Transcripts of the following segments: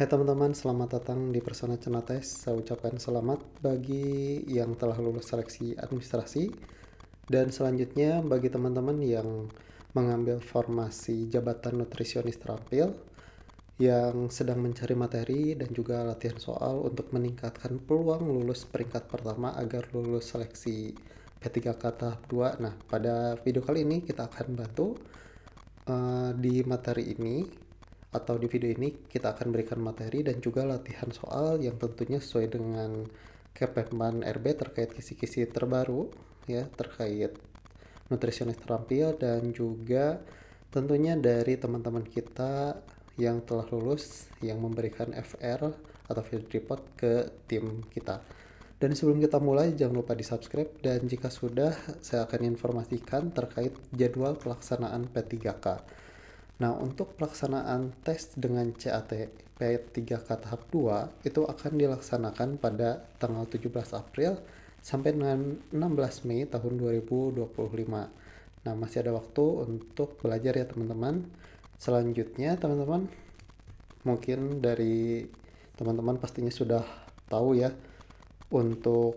Hai teman-teman, selamat datang di Persona Cenates. Saya ucapkan selamat bagi yang telah lulus seleksi administrasi dan selanjutnya bagi teman-teman yang mengambil formasi jabatan nutrisionis terampil yang sedang mencari materi dan juga latihan soal untuk meningkatkan peluang lulus peringkat pertama agar lulus seleksi P3K tahap 2. Nah, pada video kali ini kita akan bantu di materi ini atau di video ini kita akan berikan materi dan juga latihan soal yang tentunya sesuai dengan Kemenpan RB terkait kisi-kisi terbaru ya terkait nutrisionis terampil dan juga tentunya dari teman-teman kita yang telah lulus yang memberikan FR atau field report ke tim kita. Dan sebelum kita mulai jangan lupa di subscribe dan jika sudah saya akan informasikan terkait jadwal pelaksanaan P3K. Nah, untuk pelaksanaan tes dengan CAT P3K tahap 2 itu akan dilaksanakan pada tanggal 17 April sampai dengan 16 Mei tahun 2025. Nah, masih ada waktu untuk belajar ya teman-teman. Selanjutnya teman-teman, mungkin dari teman-teman pastinya sudah tahu ya, untuk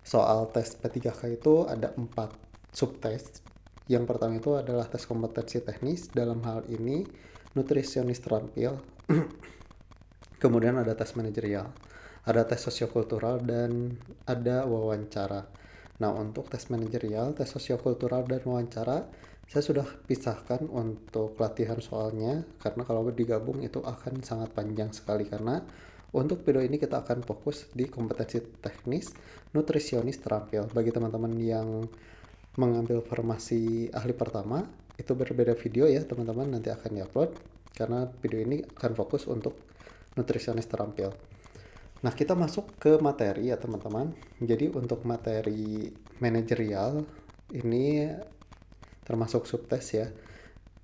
soal tes P3K itu ada 4 subtes. Yang pertama itu adalah tes kompetensi teknis, dalam hal ini nutrisionis terampil. Kemudian ada tes manajerial, ada tes sosiokultural, dan ada wawancara. Nah, untuk tes manajerial, tes sosiokultural, dan wawancara, saya sudah pisahkan untuk latihan soalnya, karena kalau digabung itu akan sangat panjang sekali, karena untuk video ini kita akan fokus di kompetensi teknis nutrisionis terampil. Bagi teman-teman yang mengambil formasi ahli pertama, itu berbeda video ya teman-teman, nanti akan diupload, karena video ini akan fokus untuk nutrisionis terampil. Nah, kita masuk ke materi ya teman-teman. Jadi untuk materi manajerial ini termasuk subtes ya.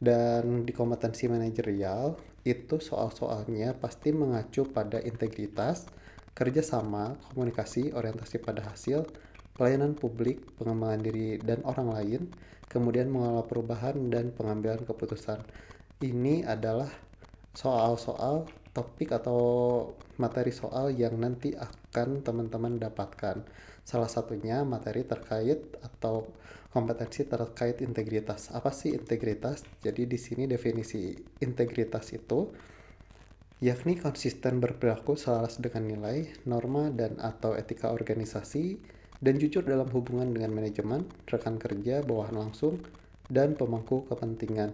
Dan di kompetensi manajerial itu soal-soalnya pasti mengacu pada integritas, kerjasama, komunikasi, orientasi pada hasil, pelayanan publik, pengembangan diri dan orang lain, kemudian mengelola perubahan dan pengambilan keputusan. Ini adalah soal-soal topik atau materi soal yang nanti akan teman-teman dapatkan. Salah satunya materi terkait atau kompetensi terkait integritas. Apa sih integritas? Jadi di sini definisi integritas itu yakni konsisten berperilaku selaras dengan nilai, norma dan atau etika organisasi dan jujur dalam hubungan dengan manajemen, rekan kerja, bawahan langsung, dan pemangku kepentingan.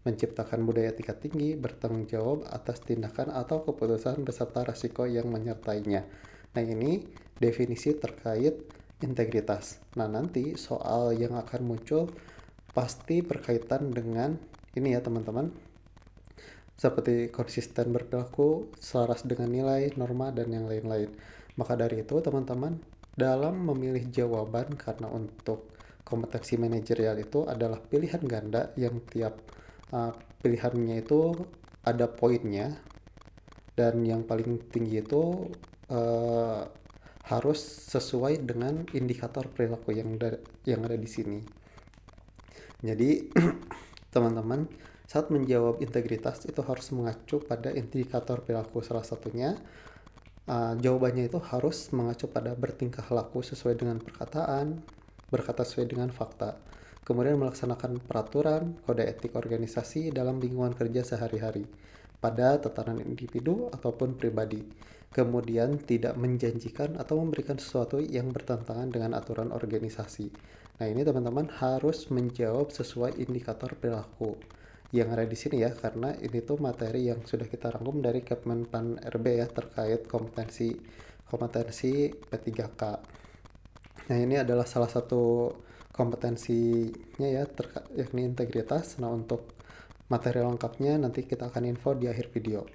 Menciptakan budaya etika tinggi, bertanggung jawab atas tindakan atau keputusan beserta risiko yang menyertainya. Nah, ini definisi terkait integritas. Nah, nanti soal yang akan muncul pasti berkaitan dengan ini ya teman-teman, seperti konsisten berperilaku, selaras dengan nilai, norma, dan yang lain-lain. Maka dari itu teman-teman, dalam memilih jawaban, karena untuk kompetensi manajerial itu adalah pilihan ganda yang tiap pilihannya itu ada poinnya, dan yang paling tinggi itu harus sesuai dengan indikator perilaku yang ada di sini. Jadi teman-teman saat menjawab integritas itu harus mengacu pada indikator perilaku. Salah satunya jawabannya itu harus mengacu pada bertingkah laku sesuai dengan perkataan, berkata sesuai dengan fakta, kemudian melaksanakan peraturan, kode etik organisasi dalam lingkungan kerja sehari-hari pada tataran individu ataupun pribadi, kemudian tidak menjanjikan atau memberikan sesuatu yang bertentangan dengan aturan organisasi. Nah, ini teman-teman harus menjawab sesuai indikator perilaku yang ada di sini ya, karena ini tuh materi yang sudah kita rangkum dari Kemenpan RB ya terkait kompetensi P3K. Nah, ini adalah salah satu kompetensinya ya, yakni integritas. Nah, untuk materi lengkapnya nanti kita akan info di akhir video.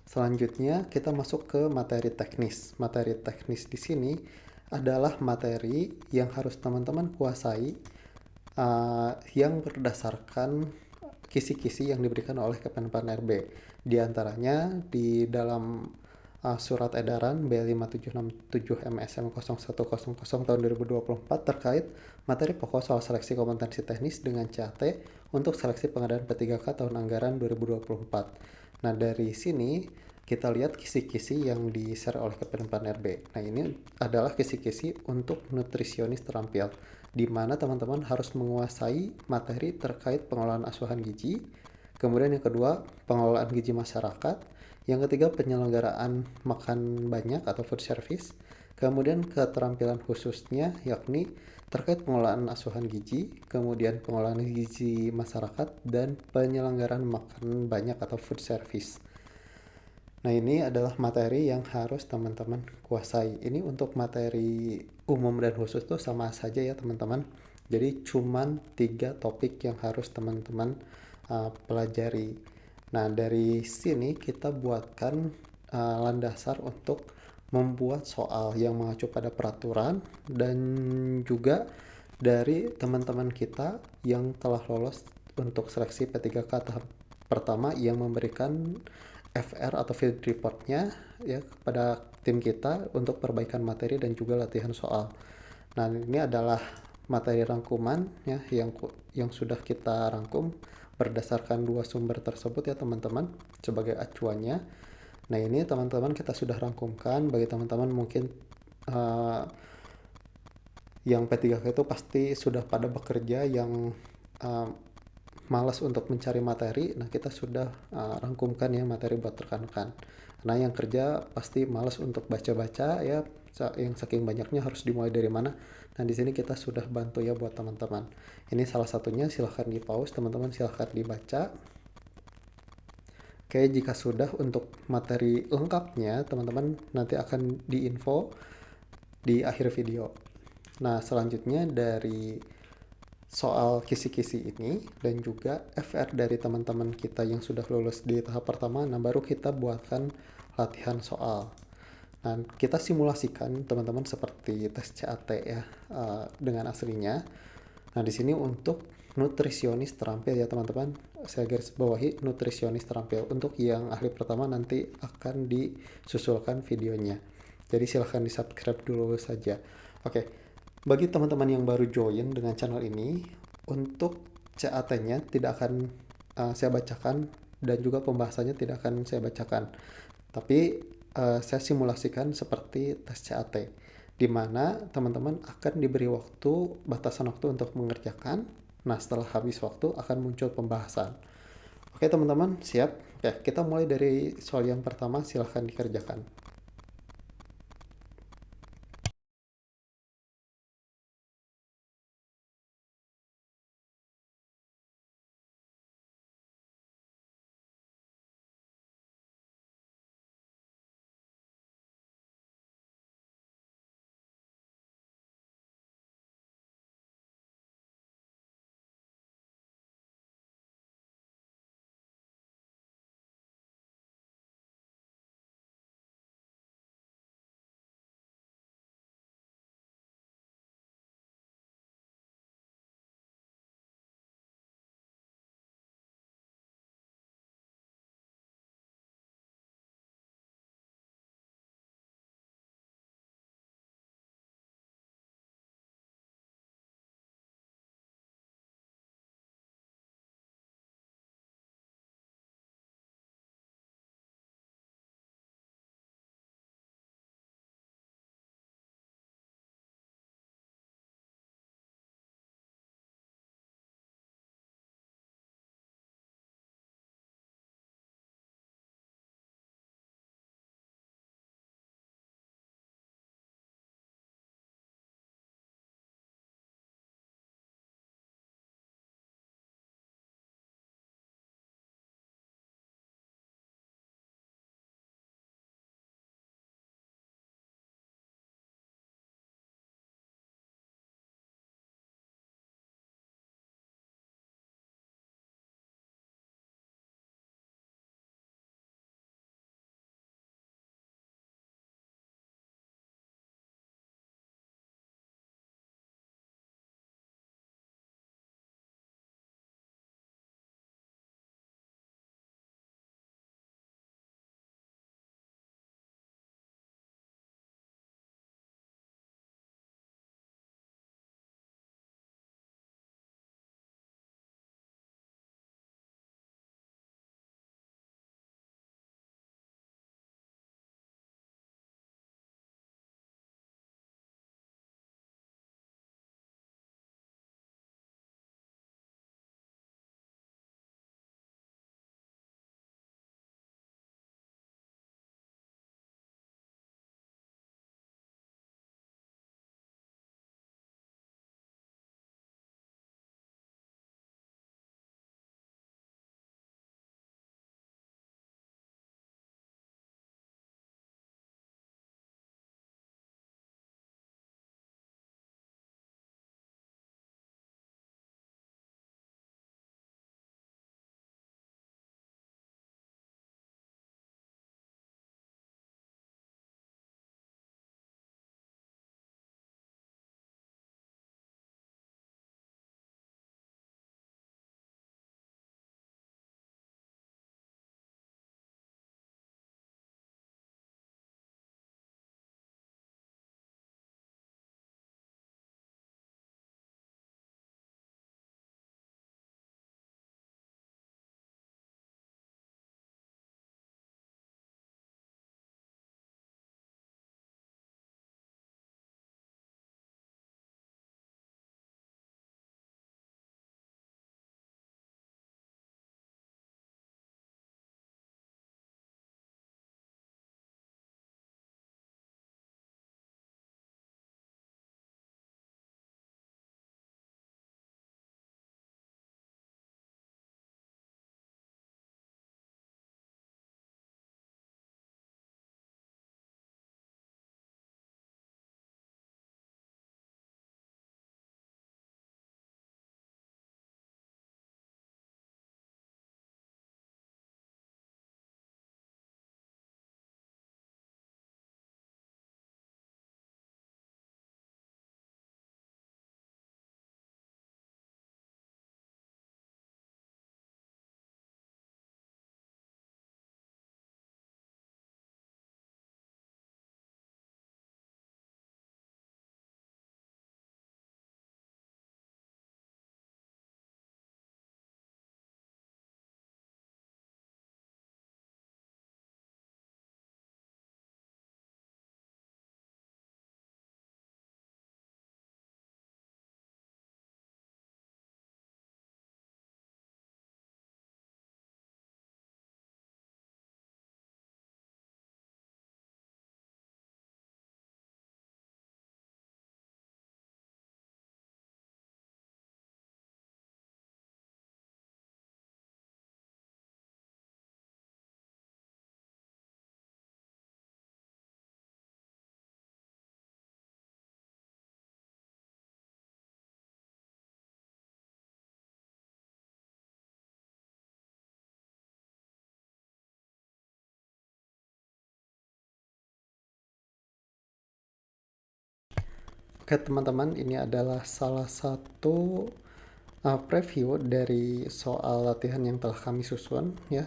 Selanjutnya kita masuk ke materi teknis. Materi teknis di sini adalah materi yang harus teman-teman kuasai yang berdasarkan kisi-kisi yang diberikan oleh Kemenpan RB. Di antaranya di dalam surat edaran B5767 MSM 0100 tahun 2024 terkait materi pokok soal seleksi kompetensi teknis dengan CAT untuk seleksi pengadaan P3K tahun anggaran 2024. Nah, dari sini kita lihat kisi-kisi yang di-share oleh Kemenpan RB. Nah, ini adalah kisi-kisi untuk nutrisionis terampil, di mana teman-teman harus menguasai materi terkait pengelolaan asuhan gizi. Kemudian yang kedua, pengelolaan gizi masyarakat. Yang ketiga, penyelenggaraan makan banyak atau food service. Kemudian keterampilan khususnya yakni terkait pengelolaan asuhan gizi, kemudian pengelolaan gizi masyarakat, dan penyelenggaraan makan banyak atau food service. Nah, ini adalah materi yang harus teman-teman kuasai. Ini untuk materi umum dan khusus tuh sama saja ya teman-teman. Jadi cuman 3 topik yang harus teman-teman pelajari. Nah, dari sini kita buatkan landasan untuk membuat soal yang mengacu pada peraturan dan juga dari teman-teman kita yang telah lolos untuk seleksi P3K tahap pertama yang memberikan FR atau field reportnya ya kepada tim kita untuk perbaikan materi dan juga latihan soal. Nah, ini adalah materi rangkuman ya yang sudah kita rangkum berdasarkan 2 sumber tersebut ya teman-teman sebagai acuannya. Nah, ini teman-teman kita sudah rangkumkan. Bagi teman-teman mungkin uh, yang P3K itu pasti sudah pada bekerja yang uh, malas untuk mencari materi. Nah, kita sudah rangkumkan ya materi buat rekan-rekan. Nah, yang kerja pasti malas untuk baca-baca ya, yang saking banyaknya harus dimulai dari mana. Nah, di sini kita sudah bantu ya buat teman-teman. Ini salah satunya, silahkan di pause teman-teman, silahkan dibaca. Oke, jika sudah untuk materi lengkapnya, teman-teman nanti akan diinfo di akhir video. Nah, selanjutnya dari soal kisi-kisi ini dan juga FR dari teman-teman kita yang sudah lulus di tahap pertama, nah baru kita buatkan latihan soal. Nah, kita simulasikan teman-teman seperti tes CAT ya dengan aslinya. Nah, di sini untuk nutrisionis terampil ya teman-teman. Saya garis bawahi nutrisionis terampil. Untuk yang ahli pertama nanti akan disusulkan videonya. Jadi silahkan di subscribe dulu saja. Oke, bagi teman-teman yang baru join dengan channel ini, untuk CAT-nya tidak akan saya bacakan dan juga pembahasannya tidak akan saya bacakan. Tapi saya simulasikan seperti tes CAT, di mana teman-teman akan diberi batasan waktu untuk mengerjakan. Nah, setelah habis waktu akan muncul pembahasan. Oke teman-teman, siap? Oke, kita mulai dari soal yang pertama, silahkan dikerjakan. Oke teman-teman, ini adalah salah satu preview dari soal latihan yang telah kami susun ya.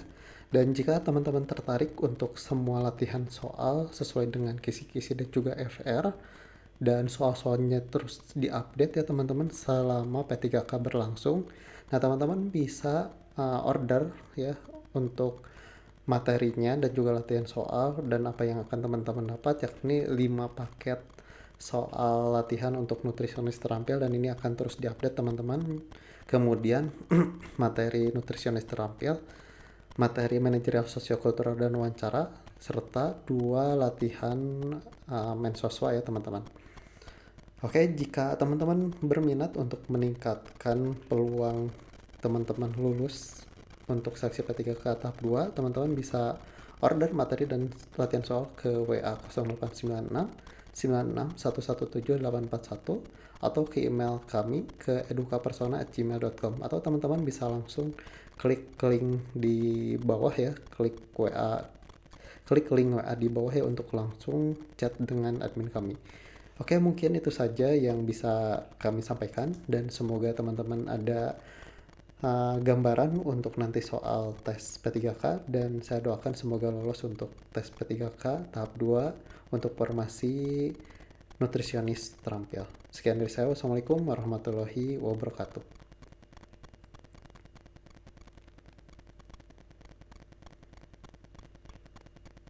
Dan jika teman-teman tertarik untuk semua latihan soal sesuai dengan kisi-kisi dan juga FR, dan soal-soalnya terus diupdate ya teman-teman selama P3K berlangsung. Nah teman-teman bisa order ya untuk materinya dan juga latihan soal, dan apa yang akan teman-teman dapat yakni 5 paket soal latihan untuk nutrisionis terampil, dan ini akan terus diupdate teman-teman. Kemudian materi nutrisionis terampil, materi manajerial sosiokultural dan wawancara, serta 2 latihan mensoswa ya teman-teman. Oke, jika teman-teman berminat untuk meningkatkan peluang teman-teman lulus untuk seleksi P3K tahap 2, teman-teman bisa order materi dan latihan soal ke WA 0896 96117 atau ke email kami ke edukapersona@gmail.com, atau teman-teman bisa langsung klik link di bawah ya, klik link WA di bawah ya untuk langsung chat dengan admin kami. Oke, mungkin itu saja yang bisa kami sampaikan, dan semoga teman-teman ada gambaran untuk nanti soal tes P3K, dan saya doakan semoga lolos untuk tes P3K tahap 2 untuk formasi nutrisionis terampil. Sekian dari saya. Wassalamualaikum warahmatullahi wabarakatuh.